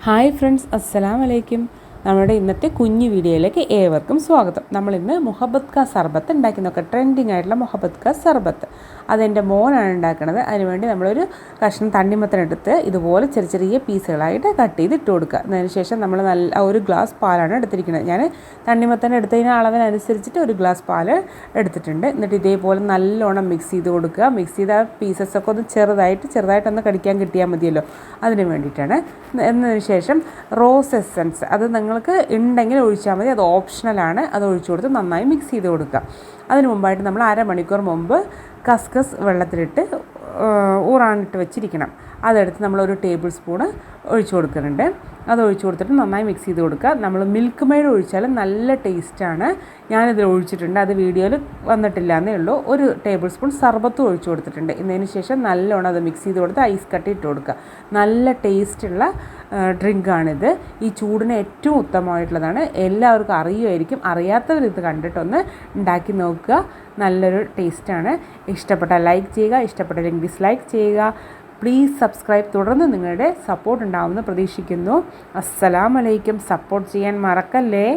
Hi friends, അസ്സലാമു അലൈക്കും. നമ്മുടെ ഇന്നത്തെ കുഞ്ഞു വീഡിയോയിലേക്ക് ഏവർക്കും സ്വാഗതം. നമ്മളിന്ന് മുഹബത്ത് കാ സർബത്ത് ഉണ്ടാക്കി നോക്കാം. ട്രെൻഡിങ് ആയിട്ടുള്ള മുഹബത്ത് കാ സർബത്ത് അതെൻ്റെ മോനാണ് ഉണ്ടാക്കുന്നത്. അതിനുവേണ്ടി നമ്മളൊരു കഷ്ണം തണ്ണിമത്തനെടുത്ത് ഇതുപോലെ ചെറിയ ചെറിയ പീസുകളായിട്ട് കട്ട് ചെയ്ത് ഇട്ട് കൊടുക്കുക. അതിനുശേഷം നമ്മൾ നല്ല ഒരു ഗ്ലാസ് പാലാണ് എടുത്തിരിക്കുന്നത്. ഞാൻ തണ്ണിമത്തൻ എടുത്തതിന് അളവിനനുസരിച്ചിട്ട് ഒരു ഗ്ലാസ് പാൽ എടുത്തിട്ടുണ്ട്. എന്നിട്ട് ഇതേപോലെ നല്ലോണം മിക്സ് ചെയ്ത് കൊടുക്കുക. മിക്സ് ചെയ്ത പീസസൊക്കെ ഒന്ന് ചെറുതായിട്ടൊന്ന് കടിക്കാൻ കിട്ടിയാൽ മതിയല്ലോ, അതിന് വേണ്ടിയിട്ടാണ്. എന്നതിന് ശേഷം റോസ് എസൻസ് അത് നിങ്ങൾക്ക് ഉണ്ടെങ്കിൽ ഒഴിച്ചാൽ മതി, അത് ഓപ്ഷണലാണ്. അത് ഒഴിച്ചു കൊടുത്ത് നന്നായി മിക്സ് ചെയ്ത് കൊടുക്കുക. അതിന് മുമ്പായിട്ട് നമ്മൾ അരമണിക്കൂർ മുമ്പ് കസ്കസ് വെള്ളത്തിലിട്ട് ഊറാനിട്ട് വെച്ചിരിക്കണം. അതെടുത്ത് നമ്മളൊരു ടേബിൾ സ്പൂണ് ഒഴിച്ചു കൊടുക്കുന്നുണ്ട്. അത് ഒഴിച്ചു കൊടുത്തിട്ട് നന്നായി മിക്സ് ചെയ്ത് കൊടുക്കുക. നമ്മൾ മിൽക്ക് മെയ്ഡ് ഒഴിച്ചാൽ നല്ല ടേസ്റ്റാണ്. ഞാനിതിൽ ഒഴിച്ചിട്ടുണ്ട്, അത് വീഡിയോയിൽ വന്നിട്ടില്ല എന്നേ ഉള്ളൂ. ഒരു ടേബിൾ സ്പൂൺ സർബത്തും ഒഴിച്ചു കൊടുത്തിട്ടുണ്ട്. ഇതിന് ശേഷം നല്ലോണം അത് മിക്സ് ചെയ്ത് കൊടുത്ത് ഐസ് കട്ടി ഇട്ട് കൊടുക്കുക. നല്ല ടേസ്റ്റുള്ള ഡ്രിങ്കാണിത്. ഈ ചൂടിന് ഏറ്റവും ഉത്തമമായിട്ടുള്ളതാണ്. എല്ലാവർക്കും അറിയുമായിരിക്കും. അറിയാത്തവർ ഇത് കണ്ടിട്ടൊന്ന് ഉണ്ടാക്കി നോക്കുക. നല്ലൊരു ടേസ്റ്റാണ്. ഇഷ്ടപ്പെട്ടാൽ ലൈക്ക് ചെയ്യുക, ഇഷ്ടപ്പെട്ടില്ലെങ്കിൽ ഡിസ്ലൈക്ക് ചെയ്യുക. Please subscribe. തുടർന്ന് നിങ്ങളുടെ സപ്പോർട്ട് ഉണ്ടാവുമെന്ന് പ്രതീക്ഷിക്കുന്നു. അസ്സലാമു അലൈക്കും. സപ്പോർട്ട് ചെയ്യാൻ മറക്കല്ലേ.